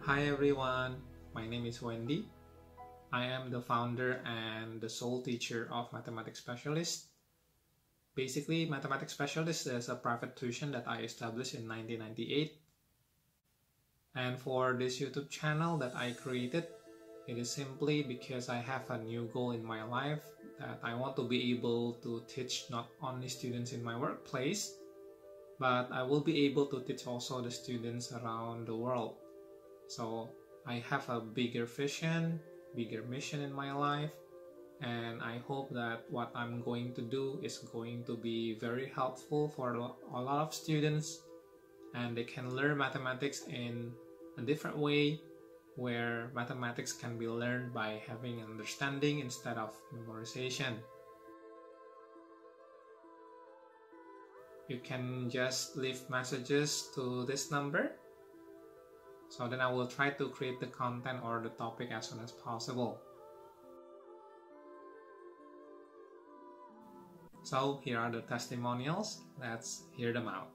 Hi everyone, my name is Wendy. I am the founder and the sole teacher of Mathematics Specialist. Basically, Mathematics Specialist is a private tuition that I established in 1998. And for this YouTube channel that I created, it is simply because I have a new goal in my life that I want to be able to teach not only students in my workplace, but I will be able to teach also the students around the world. So I have a bigger vision, bigger mission in my life, and I hope that what I'm going to do is going to be very helpful for a lot of students, and they can learn mathematics in a different way, where mathematics can be learned by having an understanding instead of memorization. You can just leave messages to this number, so then I will try to create the content or the topic as soon as possible. So here are the testimonials. Let's hear them out.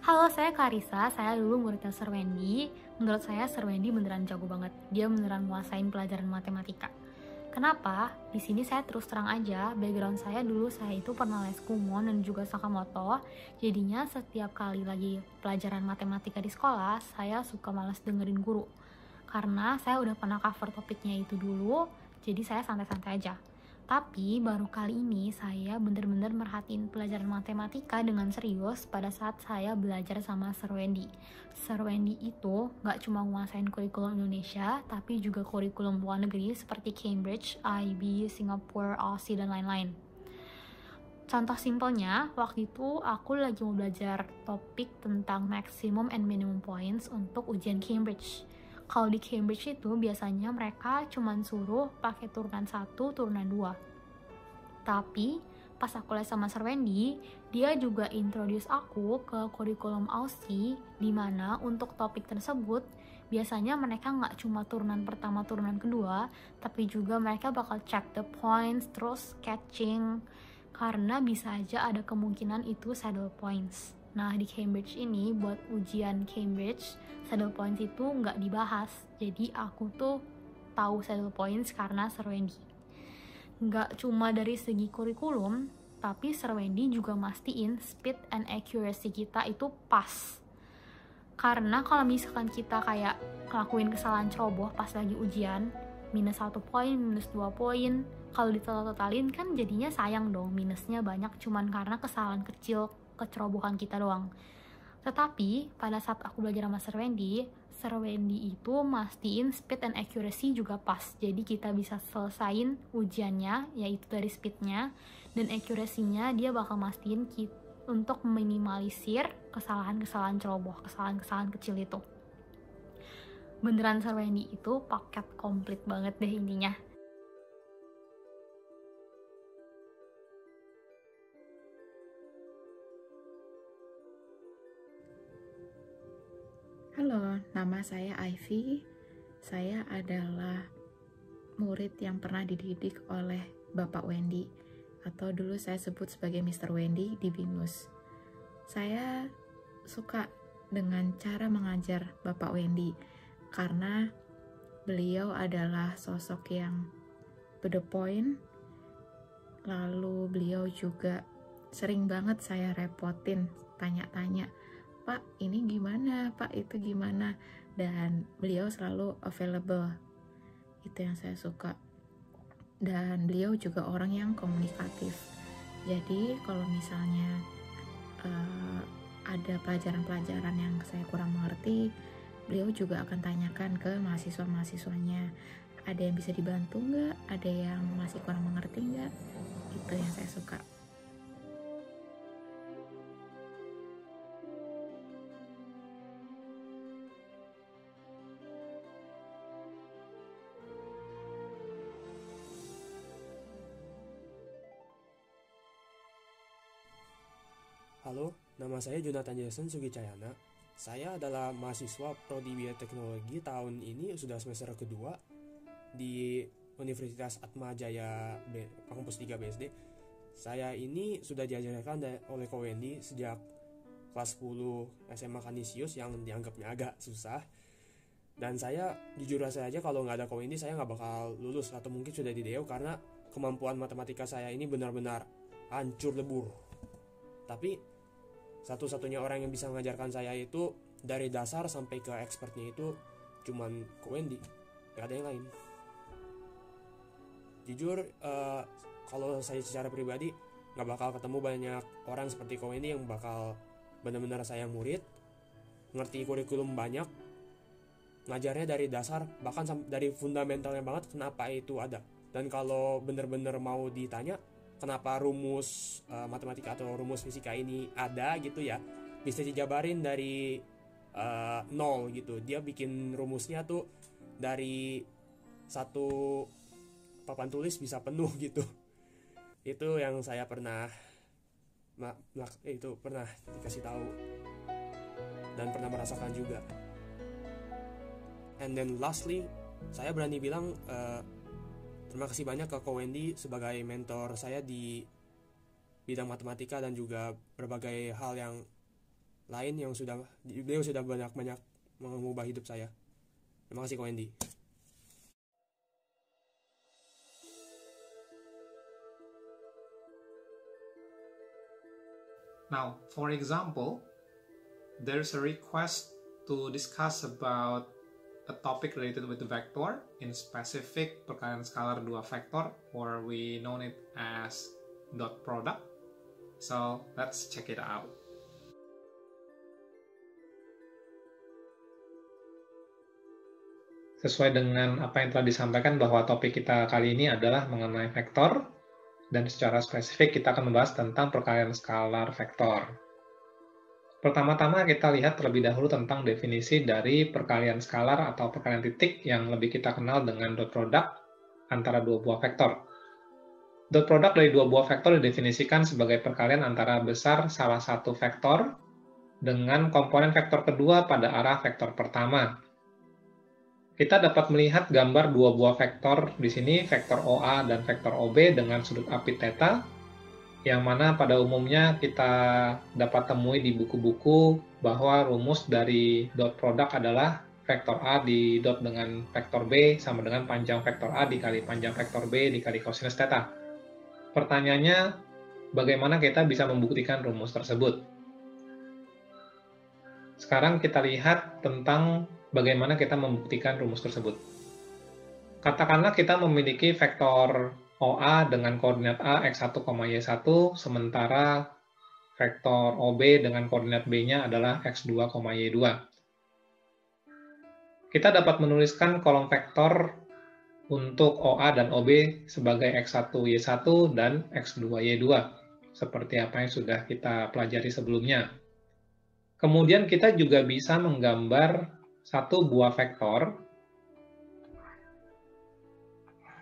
Halo, saya Clarissa. Saya dulu muridnya Sir Wendy. Menurut saya Sir Wendy beneran jago banget. Dia beneran nguasain pelajaran matematika. Kenapa? Di sini saya terus terang aja, background saya dulu saya itu pernah les Kumon dan juga Sakamoto. Jadinya setiap kali lagi pelajaran matematika di sekolah, saya suka malas dengerin guru. Karena saya udah pernah cover topiknya itu dulu, jadi saya santai-santai aja. Tapi baru kali ini saya bener-bener merhatiin pelajaran matematika dengan serius pada saat saya belajar sama Sir Wendy. Sir Wendy itu gak cuma nguasain kurikulum Indonesia, tapi juga kurikulum luar negeri seperti Cambridge, IB, Singapore, Aussie, dan lain-lain. Contoh simpelnya, waktu itu aku lagi mau belajar topik tentang maximum and minimum points untuk ujian Cambridge. Kalau di Cambridge itu biasanya mereka cuma suruh pakai turunan 1, turunan 2. Tapi pas aku les sama Sir Wendy, dia juga introduce aku ke kurikulum Aussie, di mana untuk topik tersebut biasanya mereka nggak cuma turunan pertama, turunan kedua, tapi juga mereka bakal check the points, terus catching, karena bisa aja ada kemungkinan itu saddle points. Nah, di Cambridge ini, buat ujian Cambridge, saddle points itu nggak dibahas. Jadi aku tuh tahu saddle points karena Sir Wendy. Nggak cuma dari segi kurikulum, tapi Sir Wendy juga mastiin speed and accuracy kita itu pas. Karena kalau misalkan kita kayak ngelakuin kesalahan ceroboh pas lagi ujian, minus 1 poin, minus 2 poin, kalau ditotal-totalin kan jadinya sayang dong, minusnya banyak cuman karena kesalahan kecil, kecerobohan kita doang. Tetapi pada saat aku belajar sama Sir Wendy itu mastiin speed and accuracy juga pas. Jadi kita bisa selesain ujiannya, yaitu dari speednya, dan accuracy-nya dia bakal mastiin untuk minimalisir kesalahan-kesalahan ceroboh, kesalahan-kesalahan kecil itu. Beneran Sir Wendy itu paket komplit banget deh intinya. Halo, nama saya Ivy. Saya adalah murid yang pernah dididik oleh Bapak Wendy, atau dulu saya sebut sebagai Mr. Wendy di BINUS. Saya suka dengan cara mengajar Bapak Wendy karena beliau adalah sosok yang to the point. Lalu beliau juga sering banget saya repotin, tanya-tanya, Pak ini gimana, Pak itu gimana, dan beliau selalu available. Itu yang saya suka. Dan beliau juga orang yang komunikatif. Jadi kalau misalnya ada pelajaran-pelajaran yang saya kurang mengerti, beliau juga akan tanyakan ke mahasiswa-mahasiswanya, ada yang bisa dibantu nggak, ada yang masih kurang mengerti nggak. Itu yang saya suka. Halo, nama saya Jonathan Jason Sugicayana. Saya adalah mahasiswa Prodi Bioteknologi tahun ini sudah semester kedua di Universitas Atmajaya Kampus 3 BSD. Saya ini sudah diajarkan oleh Ko Wendy sejak kelas 10 SMA Kanisius yang dianggapnya agak susah. Dan saya jujur saja kalau nggak ada Ko Wendy saya nggak bakal lulus atau mungkin sudah di DO karena kemampuan matematika saya ini benar-benar hancur lebur. Tapi satu-satunya orang yang bisa mengajarkan saya itu dari dasar sampai ke expertnya itu cuman Ko Wendy, nggak ada yang lain. Jujur kalau saya secara pribadi nggak bakal ketemu banyak orang seperti Ko Wendy yang bakal benar-benar saya murid, ngerti kurikulum banyak, ngajarnya dari dasar bahkan dari fundamentalnya banget kenapa itu ada. Dan kalau benar-benar mau ditanya kenapa rumus matematika atau rumus fisika ini ada gitu ya, bisa dijabarin dari nol gitu. Dia bikin rumusnya tuh dari satu papan tulis bisa penuh gitu. Itu yang saya pernah pernah dikasih tahu dan pernah merasakan juga. And then lastly, saya berani bilang terima kasih banyak ke Ko Wendy sebagai mentor saya di bidang matematika dan juga berbagai hal yang lain yang beliau sudah banyak mengubah hidup saya. Terima kasih Ko Wendy. Now, for example, there's a request to discuss about a topic related with the vector, in specific perkalian skalar 2 vektor, or we know it as dot product. So let's check it out. Sesuai dengan apa yang telah disampaikan bahwa topik kita kali ini adalah mengenai vektor, dan secara spesifik kita akan membahas tentang perkalian skalar vektor. Pertama-tama kita lihat terlebih dahulu tentang definisi dari perkalian skalar atau perkalian titik yang lebih kita kenal dengan dot product antara dua buah vektor. Dot product dari dua buah vektor didefinisikan sebagai perkalian antara besar salah satu vektor dengan komponen vektor kedua pada arah vektor pertama. Kita dapat melihat gambar dua buah vektor di sini, vektor OA dan vektor OB dengan sudut apit theta, yang mana pada umumnya kita dapat temui di buku-buku bahwa rumus dari dot product adalah vektor A di dot dengan vektor B sama dengan panjang vektor A dikali panjang vektor B dikali kosinus theta. Pertanyaannya, bagaimana kita bisa membuktikan rumus tersebut? Sekarang kita lihat tentang bagaimana kita membuktikan rumus tersebut. Katakanlah kita memiliki vektor OA dengan koordinat A x1, y1, sementara vektor OB dengan koordinat B-nya adalah x2, y2. Kita dapat menuliskan kolom vektor untuk OA dan OB sebagai x1, y1 dan x2, y2, seperti apa yang sudah kita pelajari sebelumnya. Kemudian kita juga bisa menggambar satu buah vektor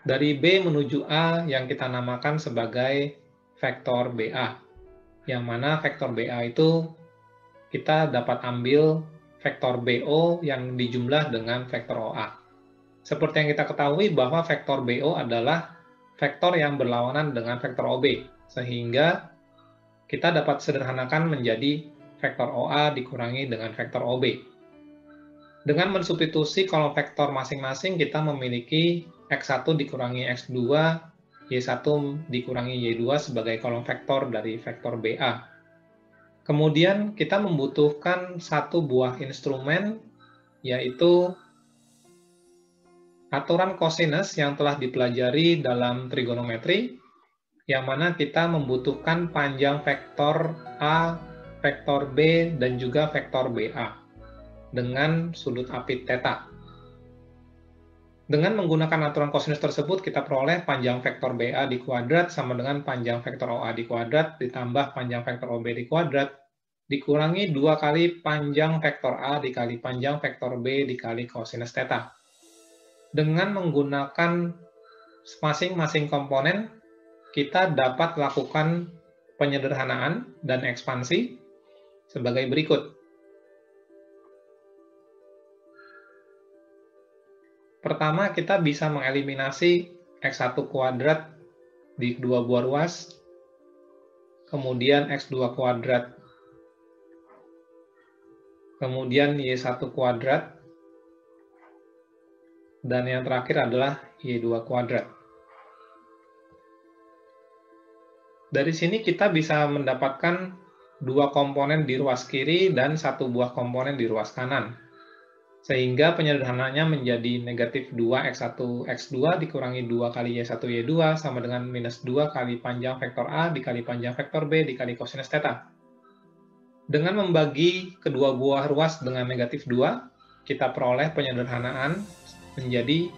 dari B menuju A yang kita namakan sebagai vektor BA, yang mana vektor BA itu kita dapat ambil vektor BO yang dijumlah dengan vektor OA. Seperti yang kita ketahui bahwa vektor BO adalah vektor yang berlawanan dengan vektor OB, sehingga kita dapat sederhanakan menjadi vektor OA dikurangi dengan vektor OB. Dengan mensubstitusi kolom vektor masing-masing, kita memiliki x1 dikurangi x2, y1 dikurangi y2 sebagai kolom vektor dari vektor BA. Kemudian kita membutuhkan satu buah instrumen, yaitu aturan kosinus yang telah dipelajari dalam trigonometri, yang mana kita membutuhkan panjang vektor A, vektor B, dan juga vektor BA dengan sudut apit theta. Dengan menggunakan aturan kosinus tersebut, kita peroleh panjang vektor BA di kuadrat sama dengan panjang vektor OA di kuadrat ditambah panjang vektor OB di kuadrat dikurangi 2 kali panjang vektor A dikali panjang vektor B dikali kosinus theta. Dengan menggunakan masing-masing komponen, kita dapat lakukan penyederhanaan dan ekspansi, sebagai berikut. Pertama, kita bisa mengeliminasi X1 kuadrat di kedua buah ruas, kemudian X2 kuadrat, kemudian Y1 kuadrat, dan yang terakhir adalah Y2 kuadrat. Dari sini kita bisa mendapatkan dua komponen di ruas kiri dan satu buah komponen di ruas kanan. Sehingga penyederhanaannya menjadi negatif 2 X1 X2 dikurangi 2 kali Y1 Y2 sama dengan minus 2 kali panjang vektor A dikali panjang vektor B dikali kosinus theta. Dengan membagi kedua buah ruas dengan negatif 2, kita peroleh penyederhanaan menjadi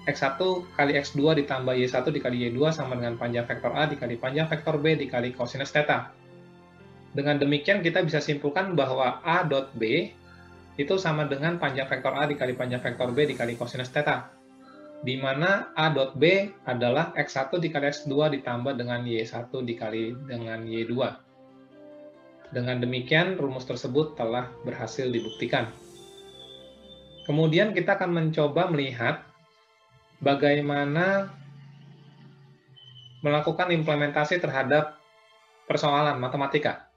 X1 kali X2 ditambah Y1 dikali Y2 sama dengan panjang vektor A dikali panjang vektor B dikali kosinus theta. Dengan demikian kita bisa simpulkan bahwa A dot B itu sama dengan panjang vektor A dikali panjang vektor B dikali kosinus theta, di mana A dot B adalah X1 dikali X2 ditambah dengan Y1 dikali dengan Y2. Dengan demikian, rumus tersebut telah berhasil dibuktikan. Kemudian kita akan mencoba melihat bagaimana melakukan implementasi terhadap persoalan matematika.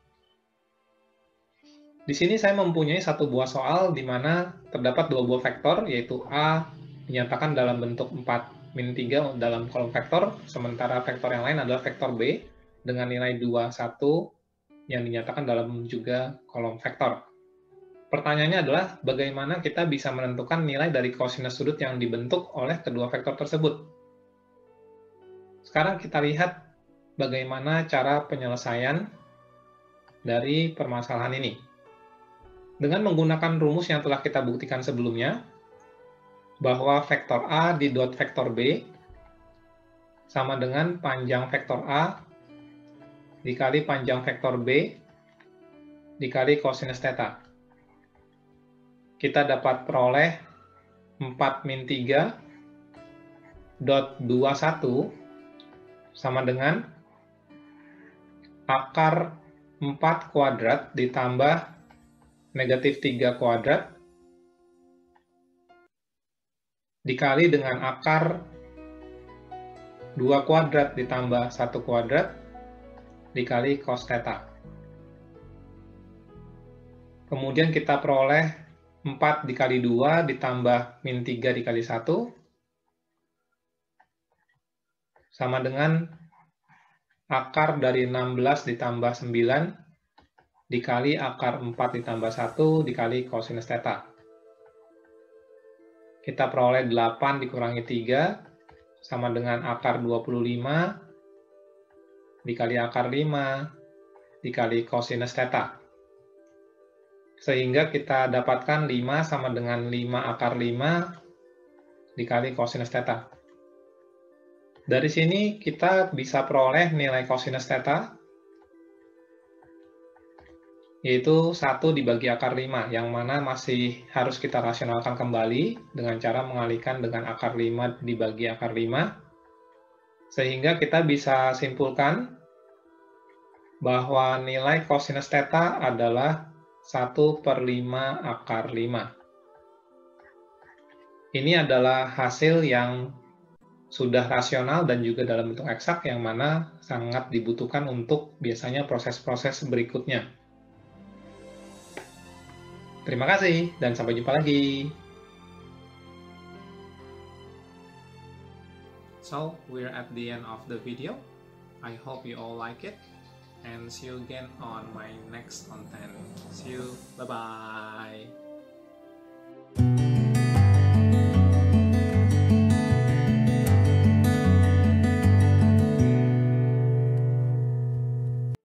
Di sini saya mempunyai satu buah soal di mana terdapat dua buah vektor, yaitu A dinyatakan dalam bentuk 4-3 dalam kolom vektor, sementara vektor yang lain adalah vektor B dengan nilai 2, 1 yang dinyatakan dalam juga kolom vektor. Pertanyaannya adalah bagaimana kita bisa menentukan nilai dari kosinus sudut yang dibentuk oleh kedua vektor tersebut. Sekarang kita lihat bagaimana cara penyelesaian dari permasalahan ini. Dengan menggunakan rumus yang telah kita buktikan sebelumnya, bahwa vektor A di dot vektor B sama dengan panjang vektor A dikali panjang vektor B dikali kosinus theta. Kita dapat peroleh 4-3 dot 21 sama dengan akar 4 kuadrat ditambah negatif 3 kuadrat dikali dengan akar 2 kuadrat ditambah 1 kuadrat dikali cos theta. Kemudian kita peroleh 4 dikali 2 ditambah min 3 dikali 1 sama dengan akar dari 16 ditambah 9 dikali akar 4 ditambah 1 dikali kosinus theta. Kita peroleh 8 dikurangi 3 sama dengan akar 25 dikali akar 5 dikali kosinus theta. Sehingga kita dapatkan 5 sama dengan 5 akar 5 dikali kosinus theta. Dari sini kita bisa peroleh nilai kosinus theta, yaitu 1 dibagi akar 5, yang mana masih harus kita rasionalkan kembali dengan cara mengalihkan dengan akar 5 dibagi akar 5, sehingga kita bisa simpulkan bahwa nilai kosinus theta adalah 1/5 akar 5. Ini adalah hasil yang sudah rasional dan juga dalam bentuk eksak, yang mana sangat dibutuhkan untuk biasanya proses-proses berikutnya. Terima kasih, dan sampai jumpa lagi. So, we're at the end of the video. I hope you all like it, and see you again on my next content. See you, bye-bye.